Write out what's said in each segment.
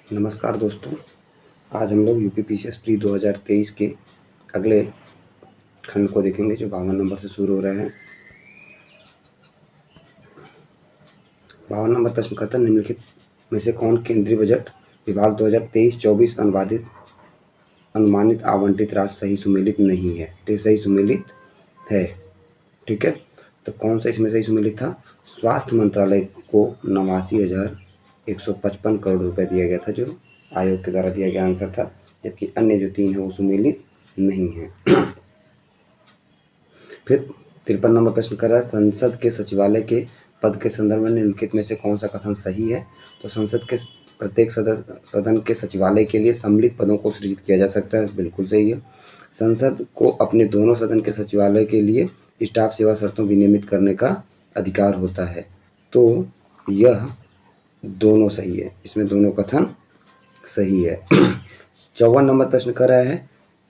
नमस्कार दोस्तों, आज हम लोग यूपी पीसीएस प्री 2023 के अगले खंड को देखेंगे जो 52 नंबर से शुरू हो रहे हैं। 52 नंबर प्रश्न कहता है, निम्नलिखित में से कौन केंद्रीय बजट विभाग 2023-24 अनुमानित आवंटित राशि सही सुमेलित नहीं है। तो सही सुमेलित है, ठीक है। तो कौन सा इसमें सही सुमेलित था? स्वास्थ्य मंत्रालय को 89,155 करोड़ रुपए दिया गया था, जो आयोग के द्वारा दिया गया आंसर था, जबकि अन्य जो 3 है वो सुमेलित नहीं है। फिर 53 नंबर प्रश्न कर रहा है, संसद के सचिवालय के पद के संदर्भ में निम्नलिखित में से कौन सा कथन सही है? तो संसद के प्रत्येक सदन के सचिवालय के लिए सम्मिलित पदों को सृजित किया जा सकता है, बिल्कुल सही है। संसद को अपने दोनों सदन के सचिवालय के लिए स्टाफ सेवा शर्तों विनियमित करने का अधिकार होता है, तो यह दोनों सही है, इसमें दोनों कथन सही है। 54 नंबर प्रश्न कर रहा है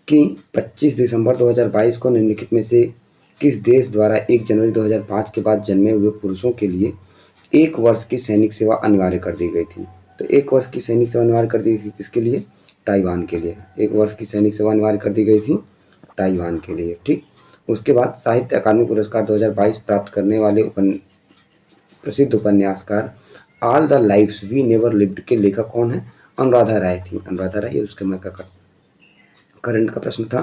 कि 25 दिसंबर 2022 को निम्नलिखित में से किस देश द्वारा 1 जनवरी 2005 के बाद जन्मे हुए पुरुषों के लिए 1 वर्ष की सैनिक सेवा अनिवार्य कर दी गई थी? तो 1 वर्ष की सैनिक सेवा अनिवार्य कर दी गई थी किसके लिए? ताइवान के लिए। 1 वर्ष की सैनिक सेवा अनिवार्य कर दी गई थी ताइवान के लिए, ठीक। उसके बाद साहित्य अकादमी पुरस्कार 2022 प्राप्त करने वाले प्रसिद्ध उपन्यासकार all the lives we never lived के लेखक कौन है? अनुराधा राय थी। अनुराधा राय, ये उसके समय का करंट का प्रश्न था।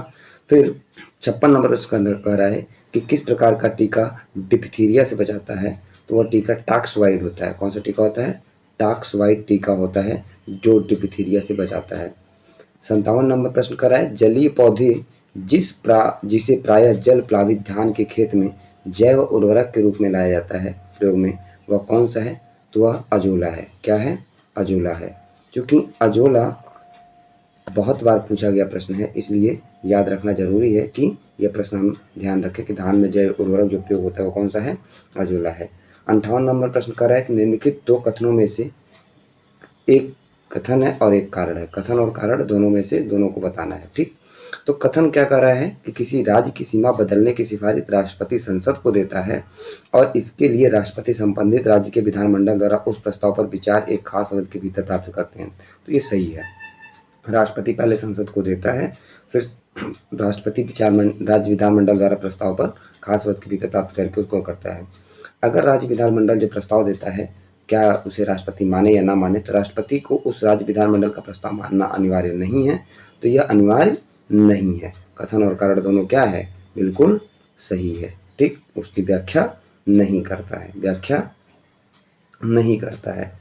फिर 56 नंबर प्रश्न कह रहा है कि किस प्रकार का टीका डिप्थीरिया से बचाता है? तो वह टीका टॉक्सवाइड होता है। कौन सा टीका होता है? टॉक्सवाइड टीका होता है जो डिप्थीरिया से बचाता है। 57 नंबर प्रश्न कर रहा है, जलीय पौधे जिसे प्रायः जल प्लावित धान के खेत में जैव उर्वरक के रूप में लाया जाता है प्रयोग में, वह कौन सा है? तो वह अजोला है। क्या है? अजोला है। क्योंकि अजोला बहुत बार पूछा गया प्रश्न है, इसलिए याद रखना जरूरी है कि यह प्रश्न हम ध्यान रखें कि धान में जैव उर्वरक जो प्रयोग होता है वो कौन सा है? अजोला है। 58 नंबर प्रश्न कर रहा है कि निम्नलिखित 2 कथनों में से एक कथन है और एक कारण है। कथन और कारण दोनों में से दोनों को बताना है, ठीक। तो कथन क्या कर रहा है कि किसी राज्य की सीमा बदलने की सिफारिश राष्ट्रपति संसद को देता है और इसके लिए राष्ट्रपति संबंधित राज्य के विधानमंडल द्वारा उस प्रस्ताव पर विचार एक खास अवधि के भीतर प्राप्त करते हैं। तो ये सही है। राष्ट्रपति पहले संसद को देता है, फिर राष्ट्रपति राज्य विधानमंडल द्वारा प्रस्ताव पर खास अवधि के भीतर प्राप्त करके उसको करता है। अगर राज्य विधानमंडल जो प्रस्ताव देता है, क्या उसे राष्ट्रपति माने या ना माने, तो राष्ट्रपति को उस राज्य विधानमंडल का प्रस्ताव मानना अनिवार्य नहीं है, तो यह अनिवार्य नहीं है। कथन और कारण दोनों क्या है? बिल्कुल सही है, ठीक। उसकी व्याख्या नहीं करता है, व्याख्या नहीं करता है।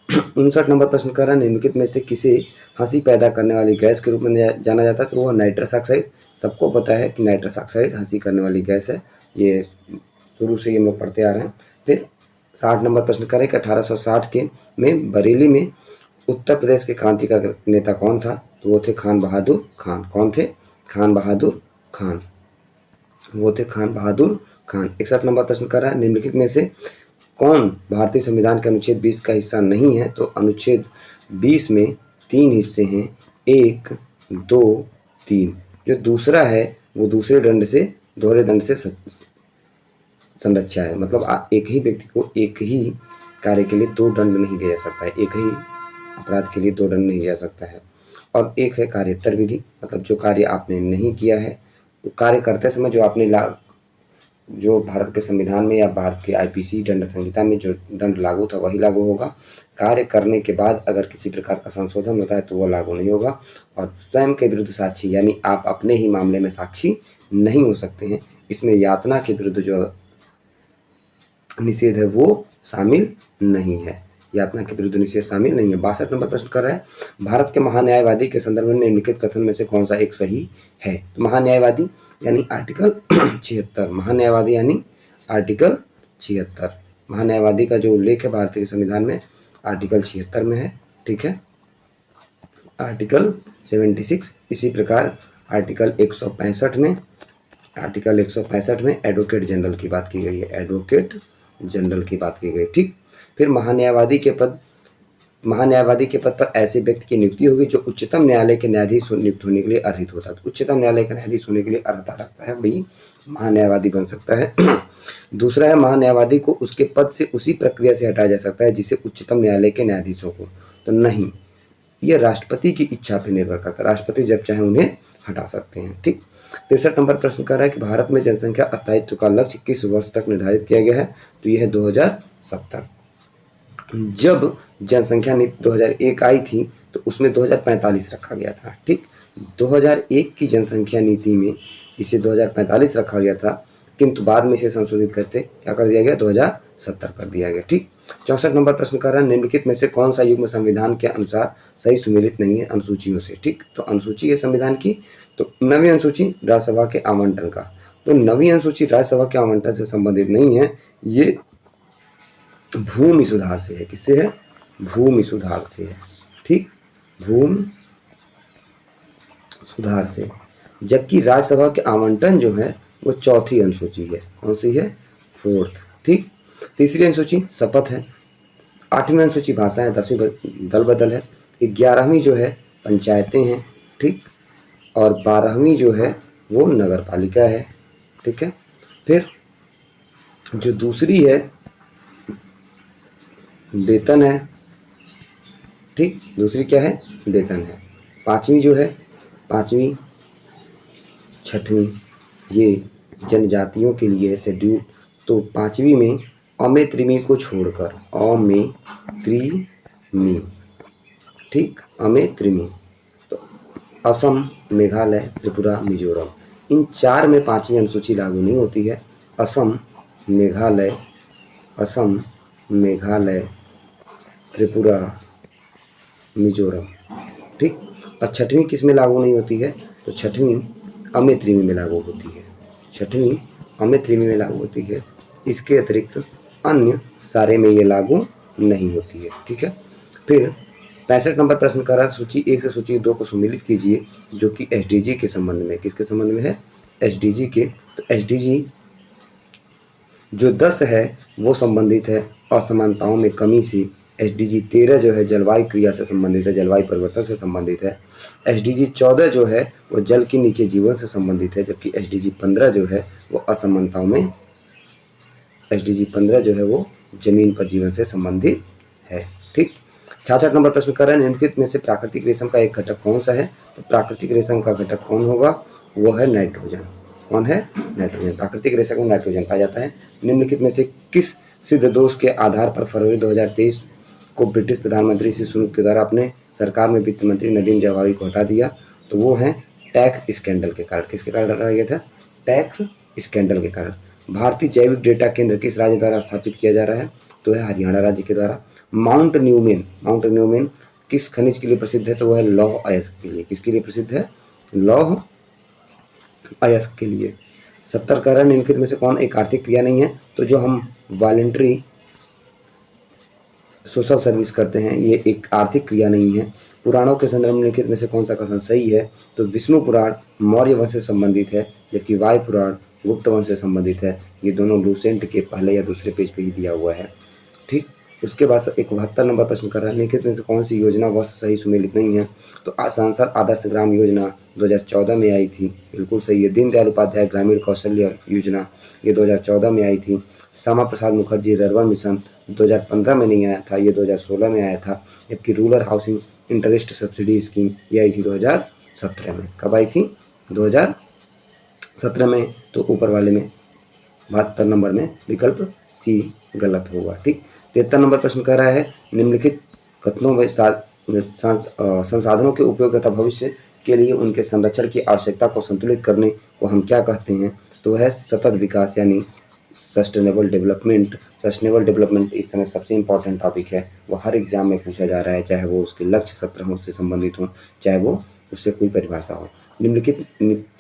59 नंबर प्रश्न कर रहा है, निम्नलिखित में से किसे हंसी पैदा करने वाली गैस के रूप में जाना जाता है? तो वह नाइट्रस ऑक्साइड। सबको पता है कि नाइट्रस ऑक्साइड हंसी करने वाली गैस है, ये शुरू से हम लोग पढ़ते आ रहे हैं। फिर 60 नंबर प्रश्न करें कि 1860 के में बरेली में उत्तर प्रदेश के क्रांतिकारी नेता कौन था? तो वो थे खान बहादुर खान। कौन थे? खान बहादुर खान, वो थे खान बहादुर खान। 61 नंबर प्रश्न कर रहा है, निम्नलिखित में से कौन भारतीय संविधान के अनुच्छेद 20 का हिस्सा नहीं है? तो अनुच्छेद 20 में 3 हिस्से हैं, 1, 2, 3। जो दूसरा है वो दूसरे दंड से, दोहरे दंड से संरक्षा है, मतलब एक ही व्यक्ति को एक ही कार्य के लिए 2 दंड नहीं दिया जा सकता है, एक ही अपराध के लिए 2 दंड नहीं दिया जा सकता है। और एक है कार्यतर विधि, मतलब जो कार्य आपने नहीं किया है, कार्य करते समय जो आपने जो भारत के संविधान में या भारत के आईपीसी दंड संहिता में जो दंड लागू था वही लागू होगा। कार्य करने के बाद अगर किसी प्रकार का संशोधन होता है तो वह लागू नहीं होगा। और स्वयं के विरुद्ध साक्षी, यानी आप अपने ही मामले में साक्षी नहीं हो सकते हैं, इसमें यातना के विरुद्ध जो निषेध है वो शामिल नहीं है, यातना के विरुद्ध निषेध शामिल नहीं है। 62 नंबर प्रश्न कर रहा है, भारत के महान्यायवादी के संदर्भ में निम्नलिखित कथन में से कौन सा एक सही है? तो महान्यायवादी यानी आर्टिकल 76, महान्यायवादी यानी आर्टिकल 76। महान्यायवादी का जो उल्लेख है भारतीय संविधान में आर्टिकल 76 में है, ठीक है, आर्टिकल 76। इसी प्रकार आर्टिकल 165 में, आर्टिकल 165 में एडवोकेट जनरल की बात की गई है, एडवोकेट जनरल की बात की गई, ठीक। फिर महान्यायवादी के पद पर ऐसे व्यक्ति की नियुक्ति होगी जो उच्चतम न्यायालय के न्यायाधीश नियुक्त होने के लिए अर्हित होता है। तो उच्चतम न्यायालय का न्यायाधीश होने के लिए अर्हता रखता है वही महान्यायवादी बन सकता है। दूसरा है, महान्यायवादी को उसके पद से उसी प्रक्रिया से हटाया जा सकता है जिसे उच्चतम न्यायालय के न्यायाधीशों को। तो नहीं, ये राष्ट्रपति की इच्छा पर निर्भर करता है, राष्ट्रपति जब चाहे उन्हें हटा सकते हैं। ठीक। 63 नंबर प्रश्न कर रहा है कि भारत में जनसंख्या स्थायित्व का लक्ष्य किस वर्ष तक निर्धारित किया गया है? तो यह है 2070। जब जनसंख्या नीति 2001 आई थी तो उसमें 2045 रखा गया था। ठीक। 2001 की जनसंख्या नीति में इसे 2045 रखा गया था, किंतु बाद में इसे संशोधित करते क्या कर दिया गया? 2070 कर दिया गया। ठीक। 64 नंबर प्रश्न कर रहा है निम्नलिखित में से कौन सा युग्म संविधान के अनुसार सही सुमेलित नहीं है अनुसूचियों से? ठीक। तो अनुसूची है संविधान की, तो नवीं अनुसूची राज्यसभा के आवंटन का, तो नवीं अनुसूची राज्यसभा के आवंटन से संबंधित नहीं है, ये भूमि सुधार से है। किससे है? भूमि सुधार से है। ठीक। भूमि सुधार से। जबकि राज्यसभा के आवंटन जो है वो चौथी अनुसूची है। कौन सी है? 4th। ठीक। तीसरी अनुसूची शपथ है। 8वीं अनुसूची भाषा है। 10वीं दल बदल है। 11वीं जो है पंचायतें हैं। ठीक। और 12वीं जो है वो नगर पालिका है। ठीक है। फिर जो दूसरी है वेतन है। ठीक। दूसरी क्या है? वेतन है। 5वीं जो है, 5वीं 6वीं ये जनजातियों के लिए शेड्यूल, तो 5वीं में अमे त्रिमी को छोड़कर, अमे त्रिमी। ठीक। अमे त्रिमी, तो असम, मेघालय, त्रिपुरा, मिजोरम, इन 4 में 5वीं अनुसूची लागू नहीं होती है। असम, मेघालय, त्रिपुरा, मिजोरम। ठीक। और 6वीं किस में लागू नहीं होती है? तो 6वीं अमे त्रिमी में लागू होती है। 6वीं अमे त्रिमी में लागू होती है। इसके अतिरिक्त अन्य सारे में ये लागू नहीं होती है। ठीक है। फिर 65 नंबर प्रश्न कर रहा है सूची 1 से सूची 2 को सुमेलित कीजिए, जो कि एसडीजी के संबंध में। किसके संबंध में है? एसडीजी के। तो एसडीजी जो 10 है वो संबंधित है असमानताओं में कमी से। एसडीजी 13 जो है जलवायु क्रिया से संबंधित है, जलवायु परिवर्तन से संबंधित है। एसडीजी 14 जो है वो जल के नीचे जीवन से संबंधित है, जबकि एसडीजी 15 जो है वो असमानताओं में, एसडीजी 15 जो है वो जमीन पर जीवन से संबंधित है। ठीक। 66 नंबर प्रश्न कर रहे हैं निम्नलिखित में से प्राकृतिक रेशम का एक घटक कौन सा है? तो प्राकृतिक रेशम का घटक कौन होगा? वो है नाइट्रोजन। कौन है? नाइट्रोजन। प्राकृतिक रेशम को नाइट्रोजन कहा जाता है। निम्नलिखित में से किस सिद्ध दोष के आधार पर फरवरी 2023 को ब्रिटिश प्रधानमंत्री श्री सुनूक के द्वारा अपने सरकार में वित्त मंत्री नदीम जवाहिरी को हटा दिया? तो वो है टैक्स स्कैंडल के कारण। किसके कारण हटाया गया था? टैक्स स्कैंडल के कारण। भारतीय जैविक डेटा केंद्र किस राज्य द्वारा स्थापित किया जा रहा है? तो है हरियाणा राज्य के द्वारा। माउंट न्यूमेन किस खनिज के लिए प्रसिद्ध है? तो वह है लौह अयस्क के लिए। किसके लिए प्रसिद्ध है? लौह अयस्क के लिए। 70 कारण निम्नलिखित में से कौन एक आर्थिक क्रिया नहीं है? तो जो हम वॉलंटरी सोशल सर्विस करते हैं ये एक आर्थिक क्रिया नहीं है। पुराणों के संदर्भ में निम्नलिखित में से कौन सा कथन सही है? तो विष्णु पुराण मौर्य वंश से संबंधित है, जबकि वायु पुराण गुप्त वंश से संबंधित है। ये दोनों लूसेंट के पहले या दूसरे पेज पे ही दिया हुआ है। ठीक। उसके बाद 71 नंबर प्रश्न कर रहा है निम्नलिखित में से कौन सी योजना वर्ष सही सुमेलित नहीं है? तो सांसद आदर्श ग्राम योजना 2014 में आई थी, बिल्कुल सही है। दीनदयाल उपाध्याय ग्रामीण कौशल्य योजना ये 2014 में आई थी। श्यामा प्रसाद मुखर्जी रर्बन मिशन 2015 में नहीं आया था, ये 2016 में आया था। जबकि rural housing interest subsidy scheme ये आई थी 2017 में। कब आई थी? 2017 में। तो ऊपर वाले में 72 नंबर में विकल्प सी गलत होगा। ठीक। 73 नंबर प्रश्न कर रहा है निम्नलिखित कथनों में संसाधनों के उपयोग तथा भविष्य के लिए उनके संरक्षण की आवश्यकता को संतुलित करने को हम क्या कहते हैं? तो वह सतत विकास यानी सस्टेनेबल डेवलपमेंट। सस्टेनेबल डेवलपमेंट इस समय सबसे इम्पॉर्टेंट टॉपिक है, वो हर एग्जाम में पूछा जा रहा है, चाहे वो उसके लक्ष्य सत्र हों उससे संबंधित हों, चाहे वो उससे कोई परिभाषा हो। निम्नलिखित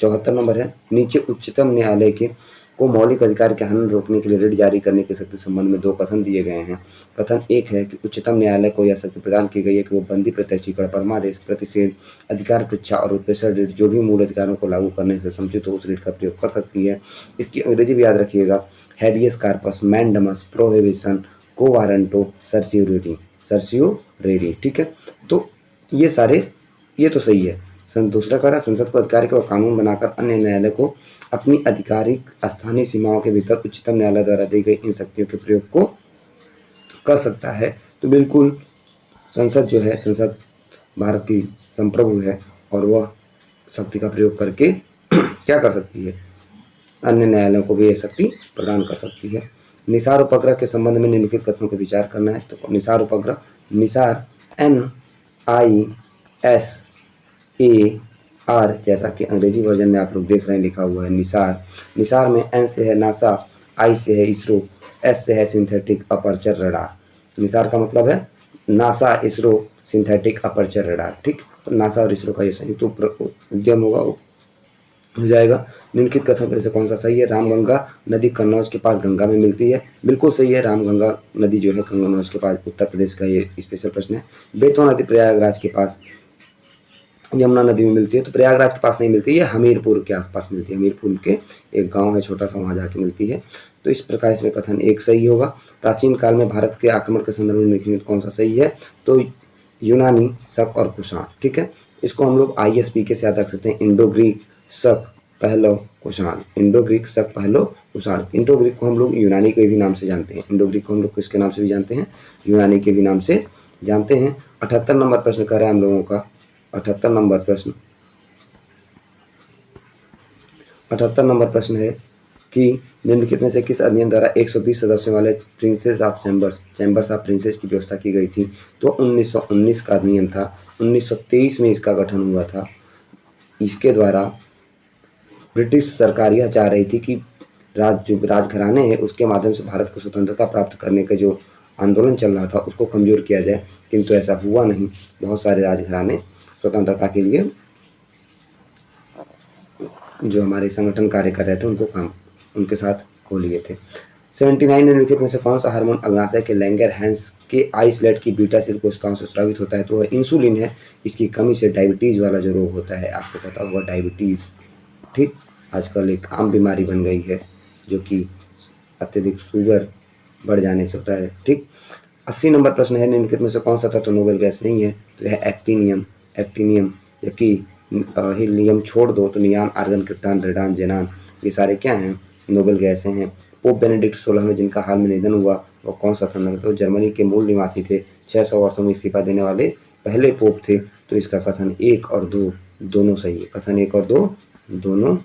74 नंबर है नीचे उच्चतम न्यायालय के को मौलिक अधिकार के हनन रोकने के लिए रिट जारी करने के शक्ति संबंध में 2 कथन दिए गए हैं। कथन 1 है कि उच्चतम न्यायालय को यह शक्ति प्रदान की गई है कि वो बंदी, प्रत्यक्षीकरण, परमादेश, प्रतिषेध, अधिकार परीक्षा और उत्प्रेषण रिट जो भी मूल अधिकारों को लागू करने से समुचित हो उस रिट का प्रयोग कर सकती है। इसकी अंग्रेजी भी याद रखिएगा, habeas corpus, mandamus, prohibition, quo warranto, certiorari. ठीक है। तो ये सारे ये तो सही है। दूसरा कह रहा संसद को अधिकार को कानून बनाकर अन्य न्यायालय को अपनी आधिकारिक स्थानीय सीमाओं के भीतर उच्चतम न्यायालय द्वारा दी गई इन शक्तियों के प्रयोग को कर सकता है। तो बिल्कुल संसद जो है, संसद भारत की संप्रभु है और वह शक्ति का प्रयोग करके क्या कर सकती है, अन्य न्यायालयों को भी यह शक्ति प्रदान कर सकती है। निसार उपग्रह के संबंध में निम्नलिखित कथनों पर विचार करना है। तो निसार उपग्रह, निसार NISAR, जैसा कि अंग्रेजी वर्जन में आप लोग देख रहे हैं लिखा हुआ है निसार। निसार में N से है नासा, I से है इसरो, S से है सिंथेटिक अपर्चर रडार। निसार का मतलब है NASA, ISRO, synthetic aperture radar. ठीक, तो नासा और इसरो का ये संयुक्त उद्यम होगा, हो जाएगा। निम्नलिखित कथन में से कौन सा सही है? रामगंगा नदी कन्नौज के पास गंगा में मिलती है। बिल्कुल सही है, रामगंगा नदी जो है कन्नौज के पास, उत्तर प्रदेश का ये स्पेशल प्रश्न है। बेतवा नदी प्रयागराज के पास यमुना नदी में मिलती है। तो प्रयागराज के पास नहीं मिलती है, हमीरपुर के आसपास मिलती है। हमीरपुर के एक गांव है छोटा सा, वहाँ जाके मिलती है। तो इस प्रकार इसमें कथन एक सही होगा। प्राचीन काल में भारत के आक्रमण के संदर्भ में निम्नलिखित कौन सा सही है? तो यूनानी, शक और कुषाण। ठीक है, इसको हम लोग ISPK से याद रख सकते हैं, इंडो ग्रीक, शक, पहलो, कुषाण। इंडो ग्रीक, शक, पहलो, कुषाण। इंडो ग्रीक को हम लोग यूनानी के भी नाम से जानते हैं। इंडो ग्रीक को हम लोग किसके नाम से भी जानते हैं? यूनानी के भी नाम से जानते हैं। 78 नंबर प्रश्न कर रहा है हम लोगों का। 78 नंबर प्रश्न, 78 नंबर प्रश्न है कि निम्नलिखित में से किस अधिनियम द्वारा 120 सदस्यों वाले princess of chambers of princess की व्यवस्था की गई थी? तो 1919 का अधिनियम था। 1923 में इसका गठन हुआ था। इसके द्वारा ब्रिटिश सरकार यह चाह रही थी कि जो राजघराने हैं उसके माध्यम से भारत को स्वतंत्रता प्राप्त करने का जो आंदोलन चल रहा था उसको कमजोर किया जाए, किंतु ऐसा हुआ नहीं। बहुत सारे राजघराने स्वतंत्रता के लिए जो हमारे संगठन कार्य कर रहे थे उनके साथ खो लिए थे। 79 निम्नलिखित में से कौन सा हार्मोन अग्नाशय के लैंगरहैंस के आइसलेट की बीटा सेल कोशिकाओं से स्रावित होता है? तो वह इंसुलिन है। इसकी कमी से डायबिटीज वाला जो रोग होता है, आपको पता होगा डायबिटीज, ठीक, आजकल एक आम बीमारी बन गई है जो कि अत्यधिक शुगर बढ़ जाने से होता है। ठीक, 80 नंबर प्रश्न है, निम्नलिखित में से कौन सा तत्व नोबेल गैस नहीं है? तो यह एक्टिनियम, जबकि हीलियम छोड़ दो तो नियान, आर्गन, क्रिप्टॉन, रेडान, जेनान, ये सारे क्या हैं? नोबेल गैसें हैं। पोप बेनेडिक्ट 16वें जिनका हाल में निधन हुआ वो कौन सा था? तो जर्मनी के मूल निवासी थे। 600 वर्षों में इस्तीफा देने वाले पहले पोप थे। तो इसका कथन 1 और 2 दोनों सही है। कथन 1 और 2 दोनों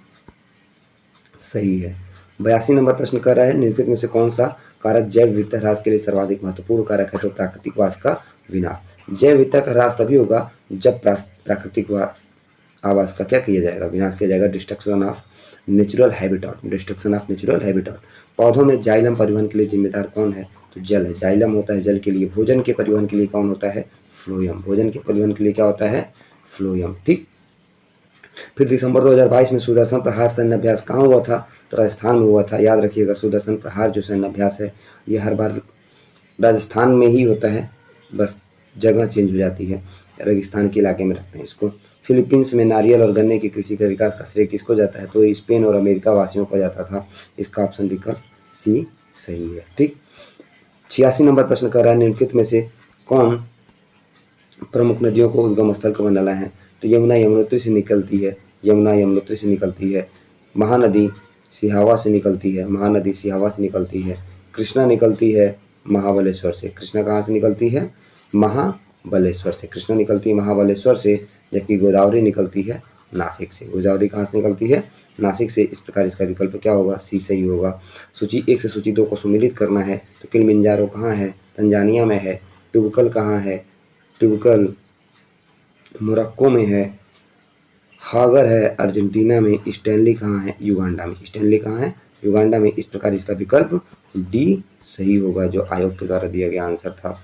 सही है। 82 नंबर प्रश्न कर रहा है, निम्नलिखित में से कौन सा कारक जैव विविधता ह्रास के लिए सर्वाधिक महत्वपूर्ण कारक है? तो प्राकृतिक वास का विनाश। जैव विविधता का ह्रास तभी होगा जब प्राकृतिक आवास का क्या किया जाएगा? विनाश किया जाएगा। Destruction of natural habitat. पौधों में जाइलम परिवहन के लिए जिम्मेदार कौन है? तो जल है। जाइलम होता है जल के लिए। भोजन के परिवहन के लिए कौन होता है? फ्लोएम। भोजन के परिवहन के लिए क्या होता है? फ्लोएम। ठीक, फिर दिसंबर 2022 में सुदर्शन प्रहार सैन्य अभ्यास कहाँ हुआ था? तो राजस्थान में हुआ था। याद रखिएगा, सुदर्शन प्रहार जो सैन्य अभ्यास है ये हर बार राजस्थान में ही होता है, बस जगह चेंज हो जाती है, रेगिस्तान के इलाके में रखते हैं इसको। फिलीपींस में नारियल और गन्ने की कृषि का विकास का श्रेय किसको जाता है? तो स्पेन और अमेरिका वासियों को जाता था। इसका ऑप्शन विकल्प सी सही है। ठीक, 86 नंबर प्रश्न कर रहा है, निम्नलिखित में से कौन प्रमुख नदियों को उद्गम स्थल को बनाना है? तो यमुना यमुनोत्री से निकलती है। यमुना यमुनोत्री से निकलती है। महानदी सिहावा से निकलती है। महानदी सिहावा से निकलती है। कृष्णा निकलती है महाबलेश्वर से। कृष्णा कहाँ से निकलती है? महाबलेश्वर से। कृष्णा निकलती है महाबलेश्वर से, जबकि गोदावरी निकलती है नासिक से। गोदावरी कहाँ से निकलती है? नासिक से। इस प्रकार इसका विकल्प क्या होगा? सी सही होगा। सूची 1 से सूची 2 को सुमेलित करना है। तो किलिमंजारो कहाँ है? तंजानिया में है। ट्यूबकल कहाँ है? ट्यूबकल मोरक्को में है। खागर है अर्जेंटीना में। स्टैनली कहाँ है? युगांडा में। स्टैनली कहाँ है? युगांडा में। इस प्रकार इसका विकल्प डी सही होगा, जो आयोग के द्वारा दिया गया आंसर था।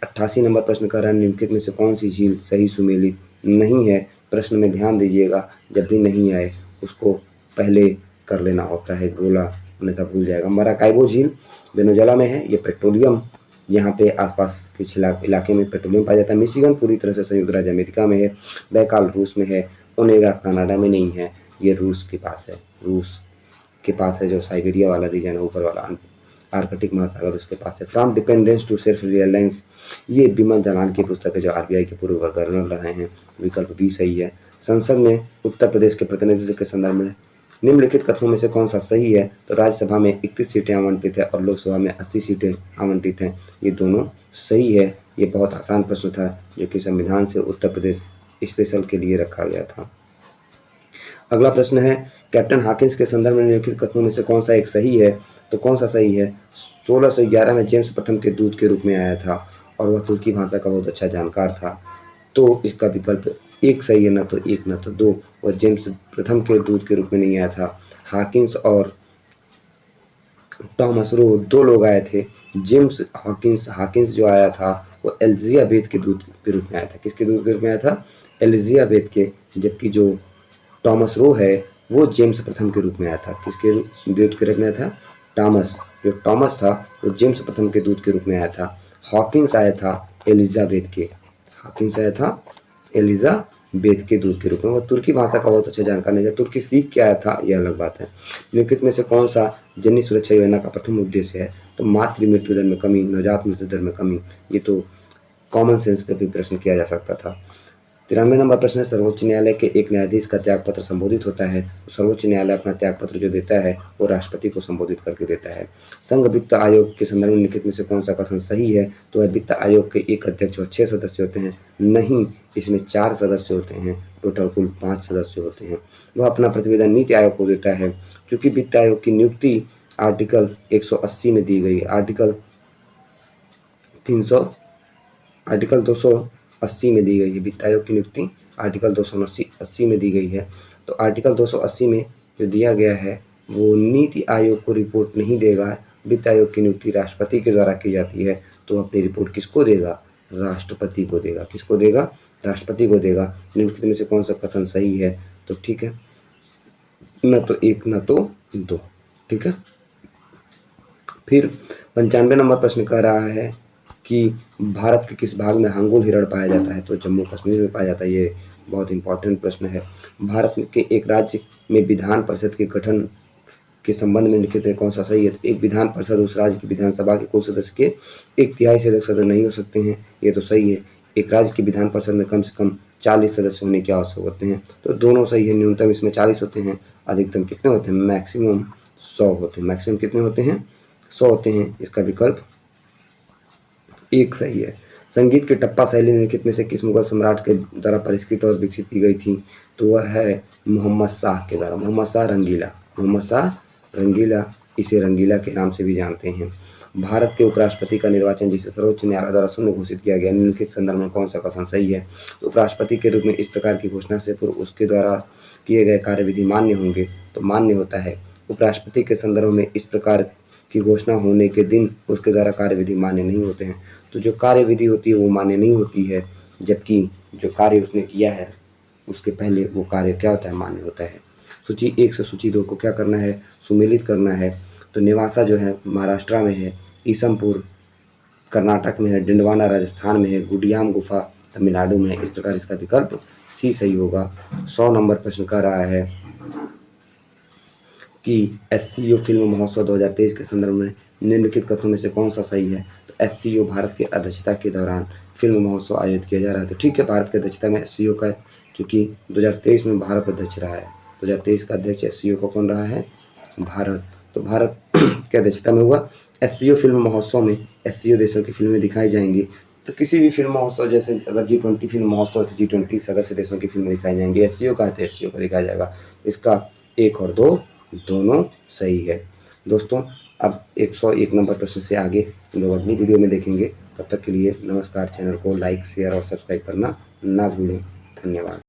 88 नंबर प्रश्न कर रहा है, निम्नलिखित में से कौन सी झील सही सुमेलित नहीं है? प्रश्न में ध्यान दीजिएगा, जब भी नहीं आए उसको पहले कर लेना होता है गोला, अन्यथा भूल जाएगा। मराकाइबो झील वेनेजुएला में है। ये पेट्रोलियम, यहाँ पे आसपास के इलाके में पेट्रोलियम पाया जाता है। मिशिगन पूरी तरह से संयुक्त राज्य अमेरिका में है। बैकाल रूस में है। ओनेगा कनाडा में नहीं है, ये रूस के पास है। रूस के पास है, जो साइबेरिया वाला रीजन है, ऊपर वाला आर्कटिक महासागर, उसके पास है। From dependence to self reliance, ये बिमल जालान की पुस्तक है, जो RBI के पूर्व गवर्नर रहे हैं। विकल्प भी सही है। संसद में उत्तर प्रदेश के प्रतिनिधित्व के संदर्भ में निम्नलिखित कथनों में से कौन सा सही है? तो राज्यसभा में 31 सीटें आवंटित है और लोकसभा में 80 सीटें आवंटित हैं। ये दोनों सही है। ये बहुत आसान प्रश्न था जो कि संविधान से उत्तर प्रदेश स्पेशल के लिए रखा गया था। अगला प्रश्न है, कैप्टन हॉकिंस के संदर्भ में निम्नलिखित कथनों में से कौन सा एक सही है? तो कौन सा सही है? 1611 में जेम्स प्रथम के दूत के रूप में आया था और वह तुर्की भाषा का बहुत अच्छा जानकार था। तो इसका विकल्प एक सही है, न तो एक न तो दो। वह जेम्स प्रथम के दूत के रूप में नहीं आया था। हॉकिंस और टॉमस रो दो लोग आए थे। जेम्स हॉकिंस जो आया था वो एलिजाबेथ के दूत के रूप में आया था। किसके दूत के रूप में आया था? एलिजाबेथ के। जबकि जो टॉमस रो है वो जेम्स प्रथम के रूप में आया था। किसके दूत के रूप में आया था? टॉमस। जो टॉमस था वो जेम्स प्रथम के दूत के रूप में आया था। हॉकिंस आया था एलिजाबेथ के। हॉकिंस आया था एलिजाबेथ के दूत के रूप में। वह तुर्की भाषा का बहुत अच्छा जानकार नहीं था। तुर्की सीख के आया था, यह अलग बात है। निम्नलिखित में से कौन सा जननी सुरक्षा योजना का प्रथम उद्देश्य है? तो मातृ मृत्यु दर में कमी, नवजात मृत्यु दर में कमी। ये तो कॉमन सेंस पे भी प्रश्न किया जा सकता था। 93 नंबर प्रश्न है, सर्वोच्च न्यायालय के एक न्यायाधीश का त्यागपत्र संबोधित होता है। तो सर्वोच्च न्यायालय अपना त्यागपत्र जो देता है वो राष्ट्रपति को संबोधित करके देता है। संघ वित्त आयोग के संदर्भ में निम्नलिखित में से कौन सा कथन सही है? तो वह वित्त आयोग के एक अध्यक्ष और 6 सदस्य होते हैं। नहीं, इसमें 4 सदस्य होते हैं, टोटल कुल 5 सदस्य होते हैं। वह अपना प्रतिवेदन नीति आयोग को देता है। क्योंकि वित्त आयोग की नियुक्ति आर्टिकल 180 में दी गई, आर्टिकल 280 में दी गई है। वित्त आयोग की नियुक्ति आर्टिकल 280 में दी गई है। तो आर्टिकल 280 में जो दिया गया है वो नीति आयोग को रिपोर्ट नहीं देगा। वित्त आयोग की नियुक्ति राष्ट्रपति के द्वारा की जाती है। तो अपनी रिपोर्ट किसको देगा? राष्ट्रपति को देगा। किसको देगा? राष्ट्रपति को देगा। निम्नलिखित में से कौन सा कथन सही है? तो ठीक है, न तो एक न तो दो। ठीक है। फिर 95 नंबर प्रश्न कह रहा है कि भारत के किस भाग में हांगुल हिरण पाया जाता है? तो जम्मू कश्मीर में पाया जाता है। ये बहुत इंपॉर्टेंट प्रश्न है। भारत के एक राज्य में विधान परिषद के गठन के संबंध में लिखित में कौन सा सही है? तो एक विधान परिषद उस राज्य की विधानसभा के कुल सदस्य के 1/3 से अधिक सदस्य नहीं हो सकते हैं। ये तो सही है। एक राज्य की विधान परिषद में कम से कम 40 सदस्य होने की आवश्यक होते हैं। तो दोनों सही है। न्यूनतम इसमें 40 होते हैं, अधिकतम कितने होते हैं? मैक्सिमम 100 होते हैं। मैक्सिमम कितने होते हैं? 100 होते हैं। इसका विकल्प एक सही है। संगीत की टप्पा शैली निम्नलिखित में से किस मुगल सम्राट के द्वारा परिष्कृत और विकसित की गई थी? तो वह है मोहम्मद शाह के द्वारा। मोहम्मद शाह रंगीला, इसे रंगीला के नाम से भी जानते हैं। भारत के उपराष्ट्रपति का निर्वाचन जिसे सर्वोच्च न्यायालय द्वारा शून्य घोषित किया गया, निम्नलिखित संदर्भ में कौन सा कथन सही है? तो उपराष्ट्रपति के रूप में इस प्रकार की घोषणा से पूर्व उसके द्वारा किए गए कार्यविधि मान्य होंगे। तो मान्य होता है। उपराष्ट्रपति के संदर्भ में इस प्रकार की घोषणा होने के दिन उसके द्वारा कार्यविधि मान्य नहीं होते हैं। तो जो कार्यविधि होती है वो मान्य नहीं होती है, जबकि जो कार्य उसने किया है उसके पहले वो कार्य क्या होता है? मान्य होता है। सूची 1 से सूची 2 को क्या करना है? सुमेलित करना है। तो नेवासा जो है महाराष्ट्र में है, ईसमपुर कर्नाटक में है, डिंडवाना राजस्थान में है, गुडियाम गुफा तमिलनाडु में है। इस प्रकार इसका विकल्प सी सही होगा। 100 नंबर प्रश्न कर रहा है कि SCO फिल्म महोत्सव 2023 के संदर्भ में निम्नलिखित कथनों में से कौन सा सही है? तो SCO भारत की अध्यक्षता के दौरान फिल्म महोत्सव आयोजित किया जा रहा है। तो ठीक है, भारत की अध्यक्षता में SCO का, चूँकि 2023 में भारत अध्यक्ष रहा है। 2023 का अध्यक्ष SCO का कौन रहा है? भारत। तो भारत की अध्यक्षता में हुआ। SCO फिल्म महोत्सव में SCO देशों की फिल्में दिखाई जाएंगी। तो किसी भी फिल्म महोत्सव, जैसे अगर G20 फिल्म महोत्सव है तो G20 सदस्य देशों की फिल्में दिखाई जाएंगी। SCO का है तो SCO का दिखाया जाएगा। इसका 1 और 2 दोनों सही है। दोस्तों, अब 101 नंबर प्रश्न से आगे हम लोग अगली वीडियो में देखेंगे। तब तक के लिए नमस्कार। चैनल को लाइक, शेयर और सब्सक्राइब करना ना भूलें। धन्यवाद।